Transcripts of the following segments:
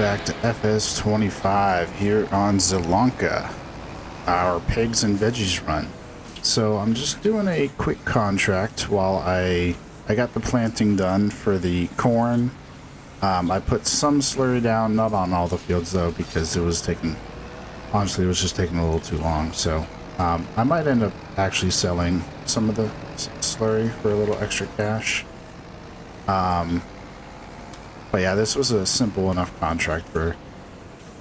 back to FS25 here on Zielonka, our pigs and veggies run. So I'm just doing a quick contract while I got the planting done for the corn. I put some slurry down, not on all the fields though, because it was taking, honestly, it was just taking a little too long. So I might end up actually selling some of the slurry for a little extra cash. But yeah, this was a simple enough contract for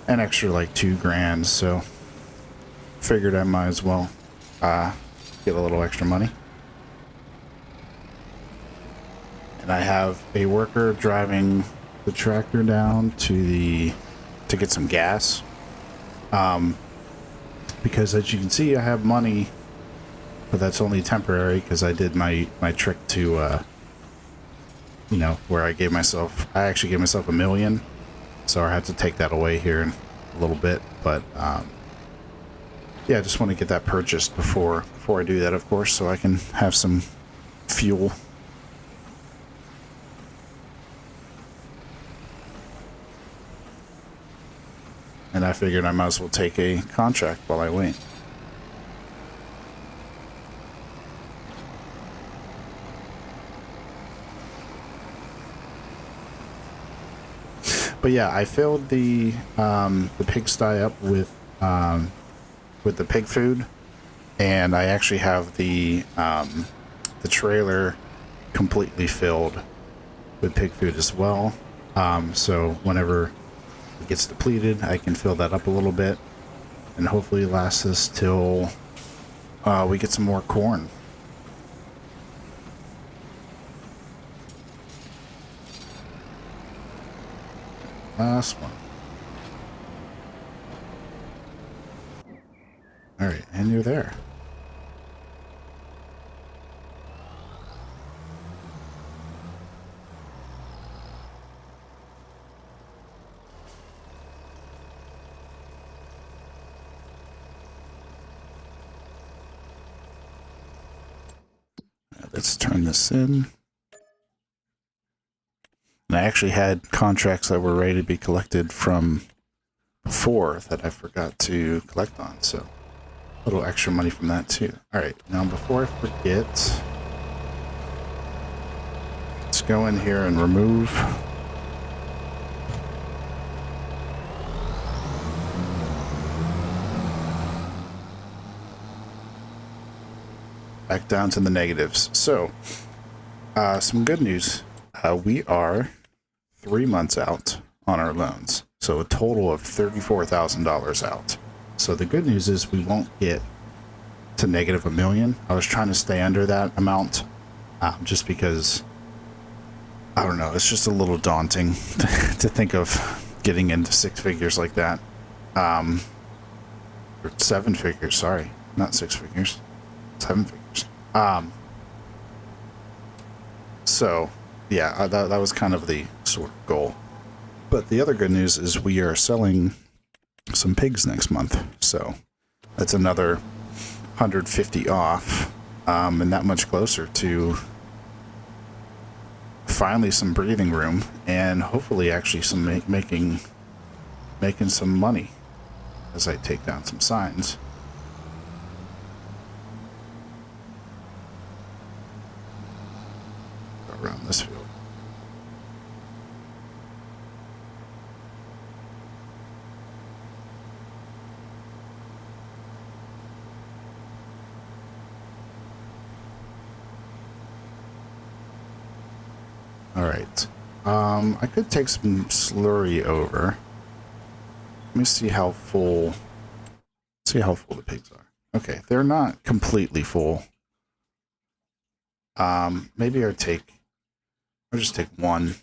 an extra like $2,000, so figured I might as well get a little extra money. And I have a worker driving the tractor down to get some gas. Because as you can see, I have money, but that's only temporary because I did my trick to you know, where I actually gave myself $1 million, so I had to take that away here in a little bit. But yeah, I just want to get that purchased before I do that, of course, so I can have some fuel. And I figured I might as well take a contract while I wait. But yeah, I filled the pigsty up with the pig food, and I actually have the trailer completely filled with pig food as well. So whenever it gets depleted, I can fill that up a little bit, and hopefully last us till we get some more corn. Last one. All right, and you're there. Let's turn this in. And I actually had contracts that were ready to be collected from before that I forgot to collect on, so a little extra money from that too. All right, now before I forget, let's go in here and remove. Back down to the negatives. So, some good news. We are 3 months out on our loans, so a total of $34,000 out. So the good news is we won't get to negative $1 million. I was trying to stay under that amount, just because, I don't know, it's just a little daunting to think of getting into 6 figures like that. Or 7 figures, sorry, not 6 figures, 7 figures. So yeah, that was kind of the sort of goal. But the other good news is we are selling some pigs next month, so that's another 150 off, and that much closer to finally some breathing room and hopefully actually some making some money as I take down some signs. Around this field. All right. I could take some slurry over. Let me see how full. See how full the pigs are. Okay, they're not completely full. Maybe I'll just take one.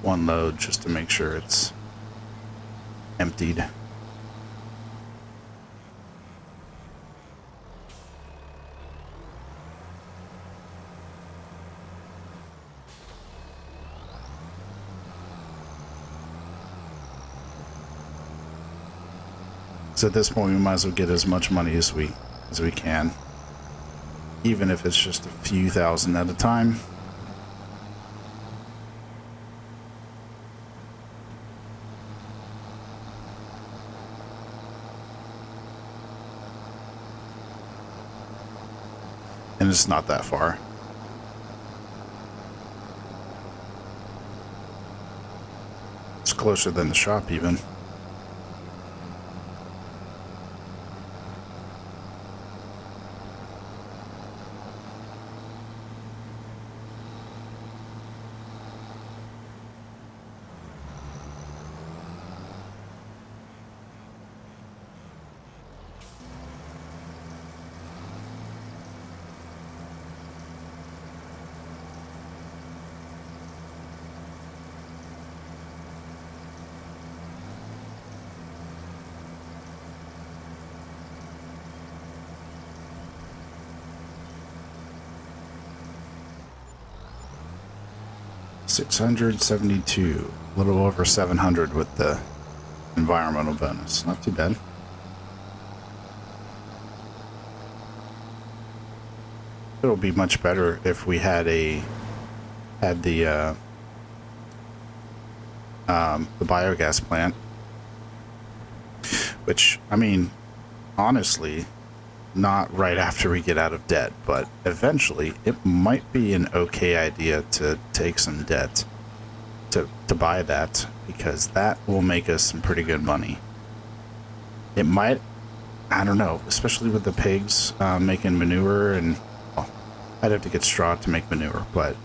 One load just to make sure it's emptied. So at this point, we might as well get as much money as we can. even if it's just a few thousand at a time. And it's not that far. It's closer than the shop even. $672, a little over 700 with the environmental bonus. Not too bad. It'll be much better if we had the biogas plant, which, I mean, honestly, not right after we get out of debt, but eventually it might be an okay idea to take some debt to buy that, because that will make us some pretty good money. It might, I don't know, especially with the pigs making manure, and well, I'd have to get straw to make manure, but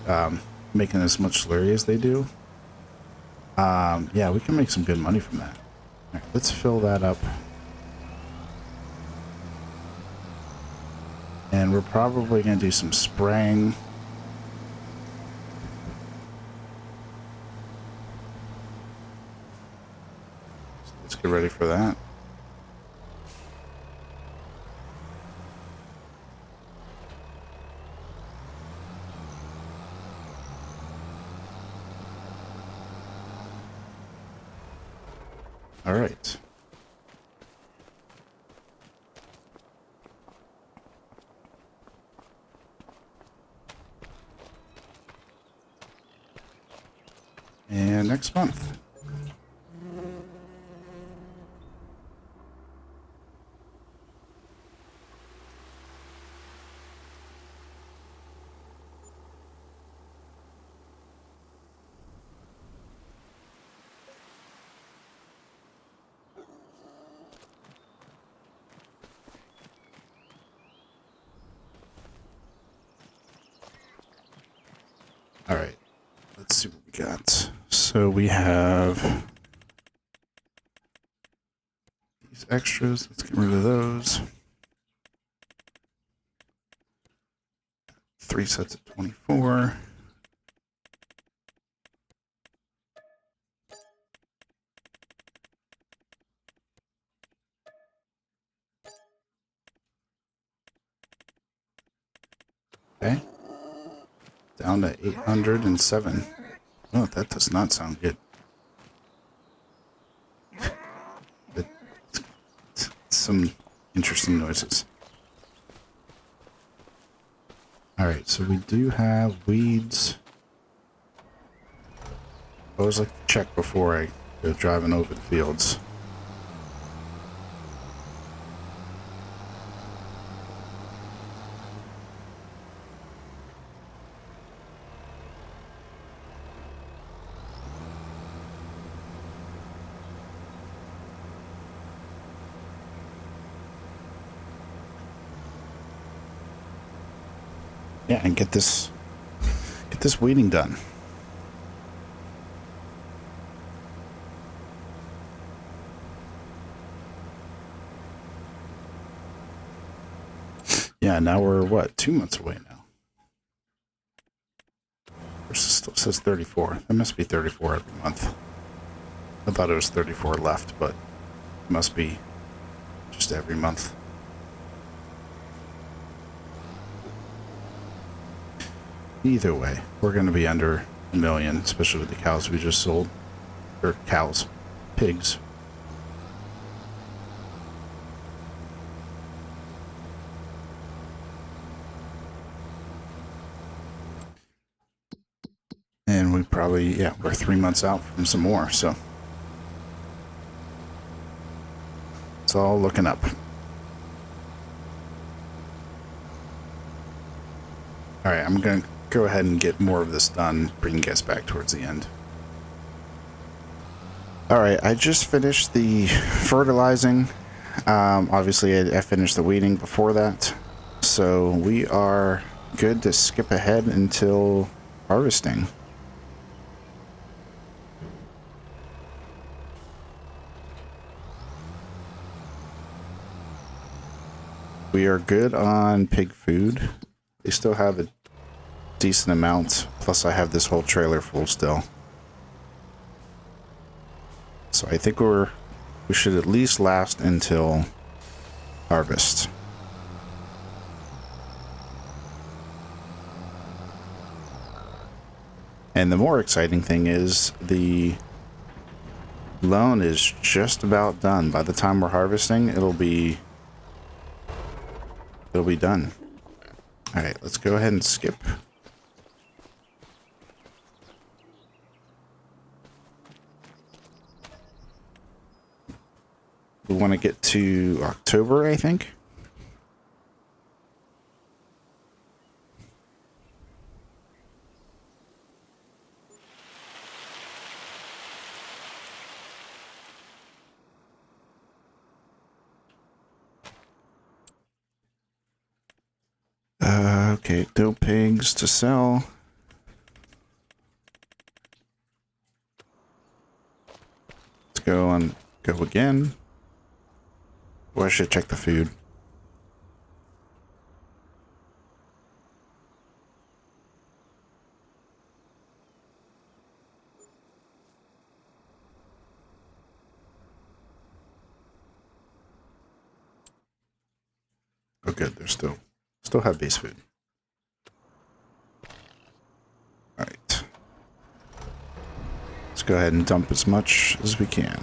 making as much slurry as they do, yeah, we can make some good money from that. All right, let's fill that up. And we're probably going to do some spraying. So let's get ready for that. All right. And next month. All right. Let's see what we got. So we have these extras. Let's get rid of those. 3 sets of 24. Okay. Down to 807. Oh, that does not sound good. Some interesting noises. Alright, so we do have weeds. I always like to check before I go driving over the fields. Yeah, and get this weeding done. Yeah, now we're what, 2 months away now. It still says 34. There must be 34 every month. I thought it was 34 left, but it must be just every month. Either way, we're going to be under $1 million, especially with the cows we just sold. Or cows. Pigs. probably, yeah, we're 3 months out from some more, so it's all looking up. All right, I'm going to go ahead and get more of this done, bring you guys back towards the end. All right, I just finished the fertilizing. Obviously, I finished the weeding before that, so we are good to skip ahead until harvesting. We are good on pig food. They still have a decent amount, plus I have this whole trailer full still. So I think we should at least last until harvest. And the more exciting thing is the loan is just about done. By the time we're harvesting, it'll be done. All right, let's go ahead and skip. We want to get to October, I think. Okay, doe pigs to sell. Let's go again. Well, I should check the food. Oh, good. They're still have base food. All right. Let's go ahead and dump as much as we can.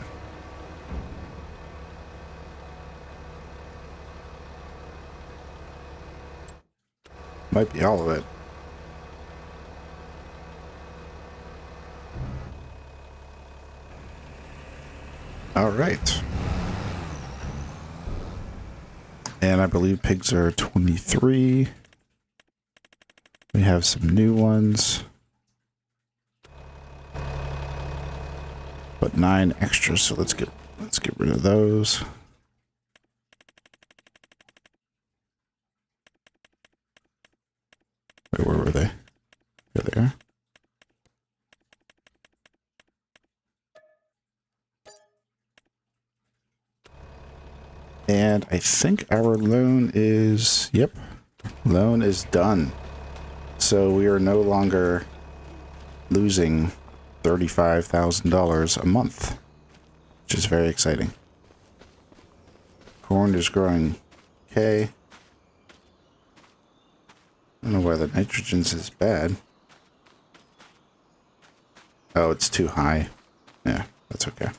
Might be all of it. All right. And I believe pigs are 23. We have some new ones. But 9 extras, so let's get rid of those. Wait, where were they? There they are. And I think our loan is, yep, loan is done. So we are no longer losing $35,000 a month, which is very exciting. Corn is growing okay. I don't know why the nitrogen's is bad. Oh, it's too high. Yeah, that's okay.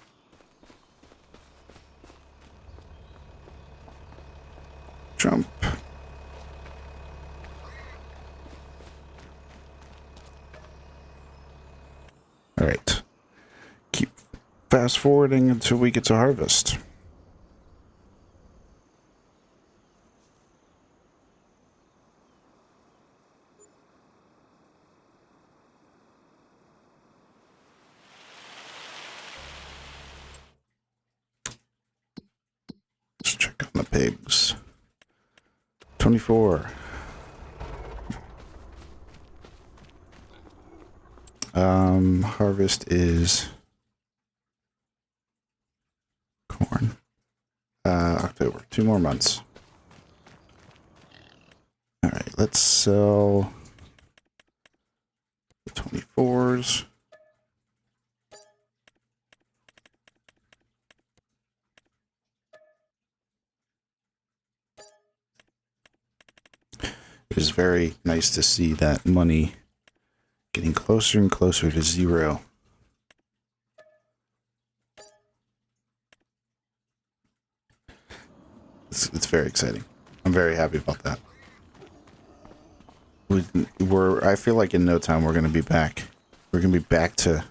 Jump. All right. Keep fast forwarding until we get to harvest. Let's check on the pigs. 24. Harvest is corn. October. 2 more months. All right, let's sell the 24s. It is very nice to see that money getting closer and closer to zero. It's very exciting. I'm very happy about that. I feel like in no time we're going to be back we're going to be back to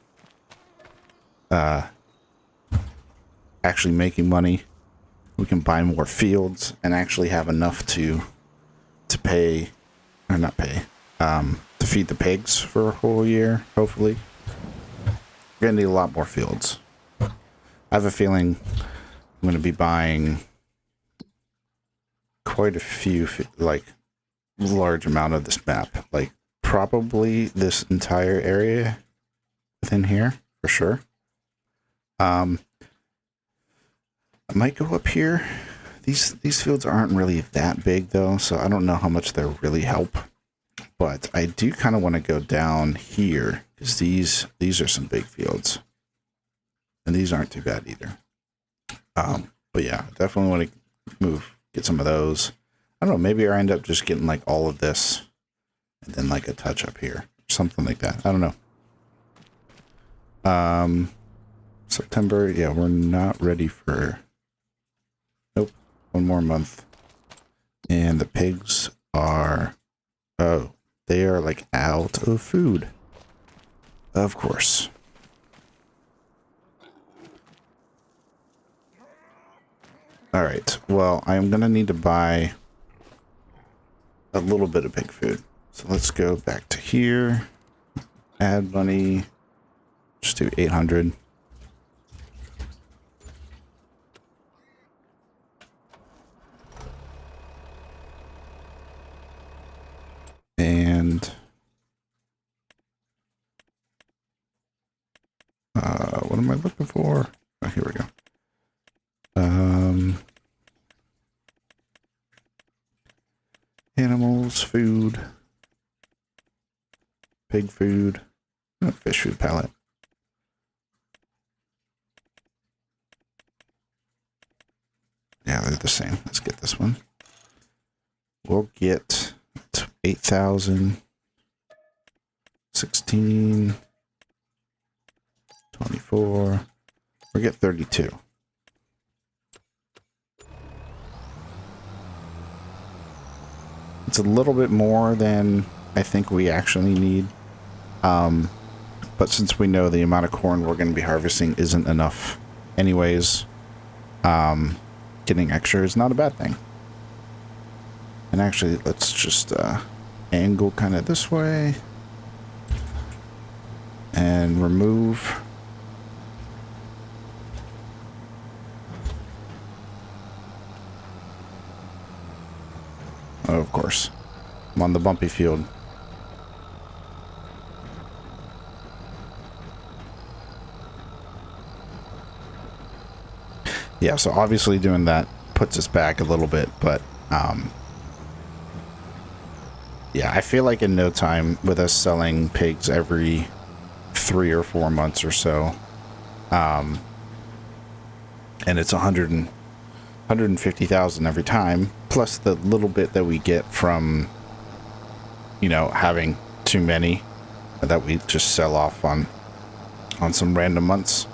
actually making money. We can buy more fields and actually have enough to pay, or not pay, to feed the pigs for a whole year, hopefully. We're going to need a lot more fields. I have a feeling I'm going to be buying quite a few, like, large amount of this map. Like, probably this entire area within here, for sure. I might go up here. These fields aren't really that big, though, so I don't know how much they'll really help. But I do kind of want to go down here, because these are some big fields. And these aren't too bad either. But yeah, definitely want to get some of those. I don't know, maybe I end up just getting like all of this and then like a touch up here. Something like that. I don't know. September, yeah, we're not ready for... Nope, one more month. And the pigs are... Oh, they are like out of food. Of course. Alright, well, I'm going to need to buy a little bit of pig food. So let's go back to here. Add money. Just do 800. And what am I looking for? Oh, here we go. Animals, food, pig food, fish food palette. Yeah, they're the same. Let's get this one. We'll get 8,000, 16, 24. We'll get 32. It's a little bit more than I think we actually need. But since we know the amount of corn we're going to be harvesting isn't enough anyways, getting extra is not a bad thing. And actually, let's just angle kind of this way and remove. Oh, of course. I'm on the bumpy field. Yeah, so obviously doing that puts us back a little bit, but yeah, I feel like in no time with us selling pigs every 3 or 4 months or so, and it's 150,000 every time, plus the little bit that we get from, you know, having too many that we just sell off on some random months.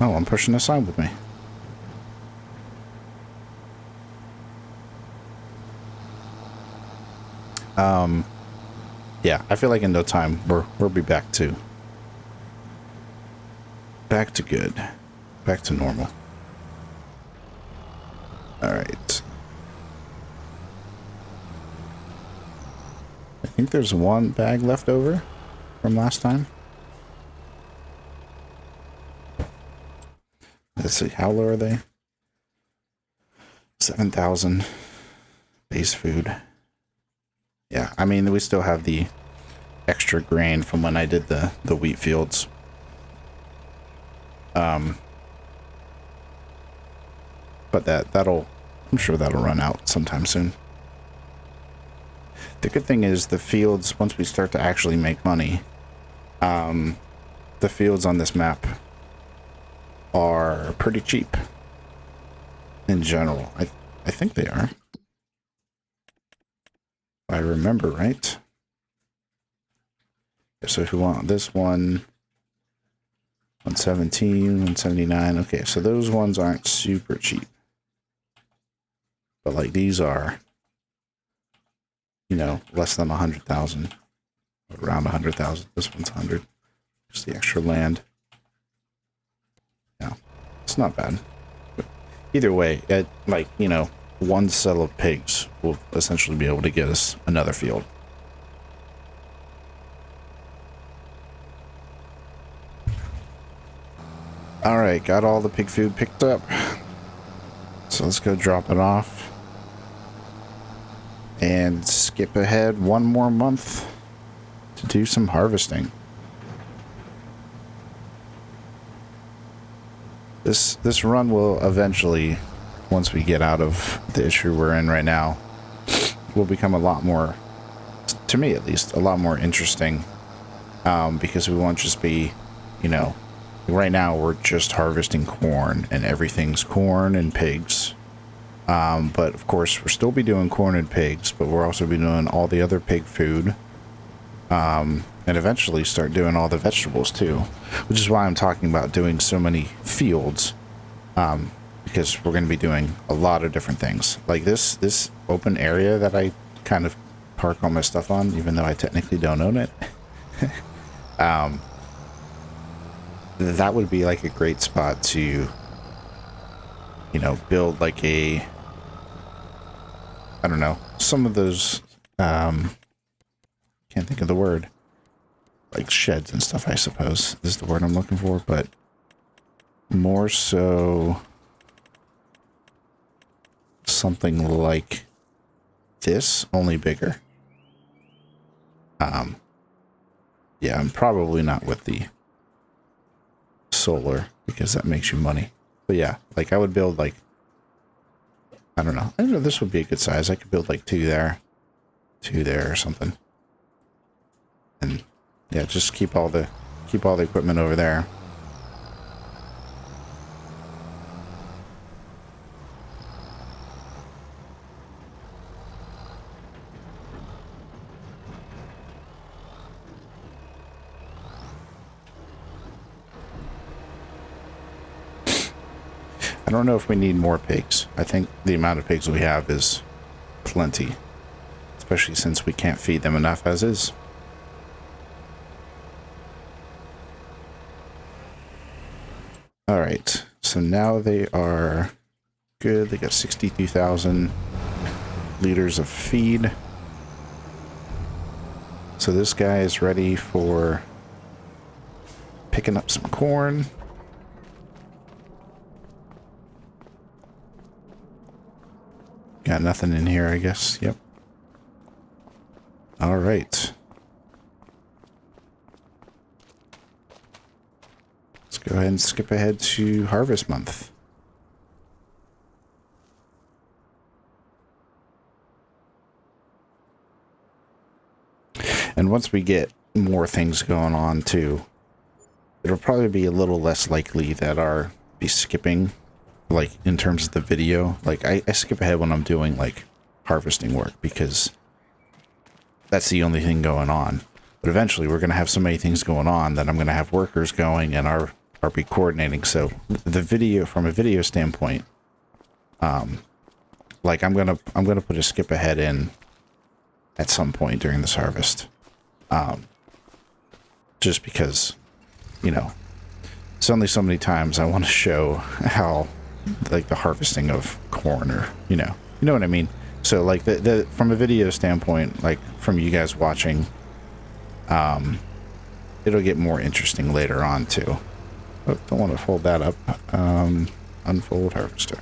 Oh, I'm pushing this side with me. Yeah, I feel like in no time we'll be back to good, back to normal. All right. I think there's one bag left over from last time. Let's see, how low are they? 7,000 base food. Yeah, I mean, we still have the extra grain from when I did the wheat fields. But I'm sure that'll run out sometime soon. The good thing is the fields, once we start to actually make money, the fields on this map are pretty cheap in general. I think they are. If I remember right. So if we want this one, 117, 179. Okay, so those ones aren't super cheap. But like these are, you know, less than 100,000 around 100,000. This one's 100. Just the extra land. Yeah, it's not bad. But either way, like, you know, one cell of pigs will essentially be able to get us another field. All right, got all the pig food picked up. So let's go drop it off. And skip ahead one more month to do some harvesting. This run will eventually, once we get out of the issue we're in right now, will become a lot more, to me at least, a lot more interesting. Because we won't just be, you know, right now we're just harvesting corn and everything's corn and pigs. But of course we'll still be doing corn and pigs, but we'll also be doing all the other pig food. And eventually start doing all the vegetables too, which is why I'm talking about doing so many fields. Because we're going to be doing a lot of different things. Like this open area that I kind of park all my stuff on, even though I technically don't own it. That would be like a great spot to, you know, build like a, I don't know, some of those, can't think of the word, like sheds and stuff, I suppose is the word I'm looking for, but more so something like this, only bigger. Yeah, I'm probably not with the solar because that makes you money. But yeah, like I would build like, I don't know, this would be a good size. I could build like two there or something. And yeah, just keep all the equipment over there. I don't know if we need more pigs. I think the amount of pigs we have is plenty, especially since we can't feed them enough as is. All right, so now they are good. They got 62,000 liters of feed. So this guy is ready for picking up some corn. Got nothing in here, I guess. Yep. All right. Let's go ahead and skip ahead to harvest month. And once we get more things going on too, it'll probably be a little less likely that I'll be skipping, like in terms of the video. Like I skip ahead when I'm doing like harvesting work because that's the only thing going on. But eventually we're going to have so many things going on that I'm going to have workers going and I'll be coordinating. So the video, from a video standpoint, like I'm gonna put a skip ahead in at some point during this harvest. Just because, you know, it's only so many times I want to show how, like, the harvesting of corn, or you know what I mean. So like the from a video standpoint, like from you guys watching, it'll get more interesting later on too. Oh, don't want to fold that up. Unfold harvester.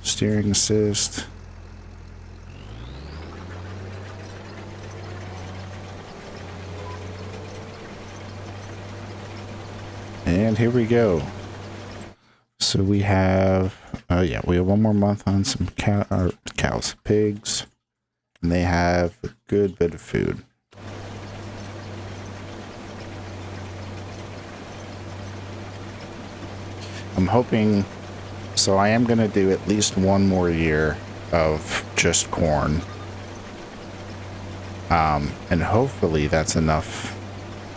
Steering assist. And here we go. So we have, yeah, we have one more month on some cows, pigs, and they have a good bit of food. I'm hoping, so I am going to do at least one more year of just corn. And hopefully that's enough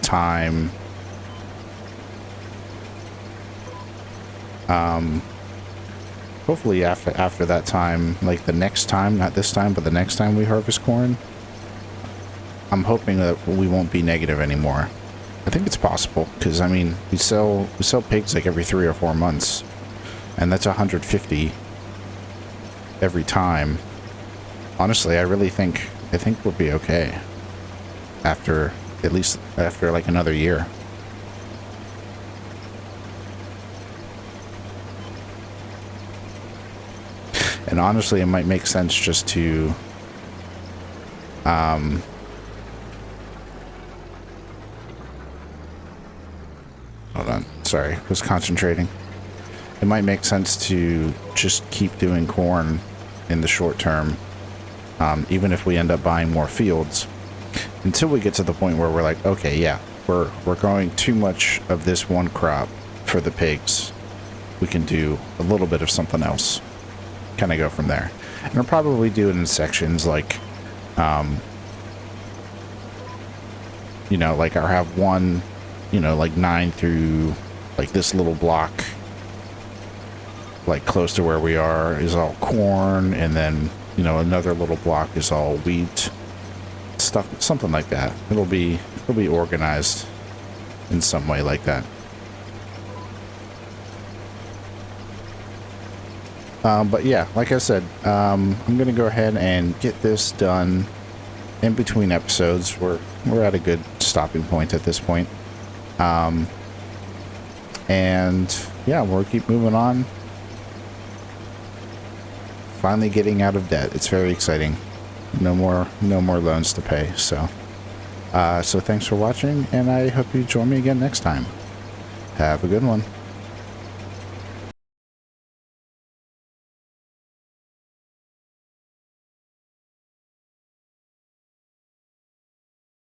time Hopefully after that time, like the next time, not this time, but the next time we harvest corn, I'm hoping that we won't be negative anymore. I think it's possible, because I mean, we sell pigs like every 3 or 4 months, and that's 150 every time. Honestly, I think we'll be okay after, at least after like another year. And honestly, it might make sense just to hold on, sorry, I was concentrating. It might make sense to just keep doing corn in the short term, even if we end up buying more fields, until we get to the point where we're like, okay, yeah, we're growing too much of this one crop for the pigs. We can do a little bit of something else. Kind of go from there. And I'll probably do it in sections, like, you know, like I'll have one, you know, like 9 through, like this little block, like close to where we are, is all corn, and then, you know, another little block is all wheat, stuff, something like that. It'll be organized in some way like that. But yeah, like I said, I'm going to go ahead and get this done in between episodes. We're at a good stopping point at this point. And yeah, we'll keep moving on. Finally getting out of debt. It's very exciting. No more loans to pay. So thanks for watching, and I hope you join me again next time. Have a good one.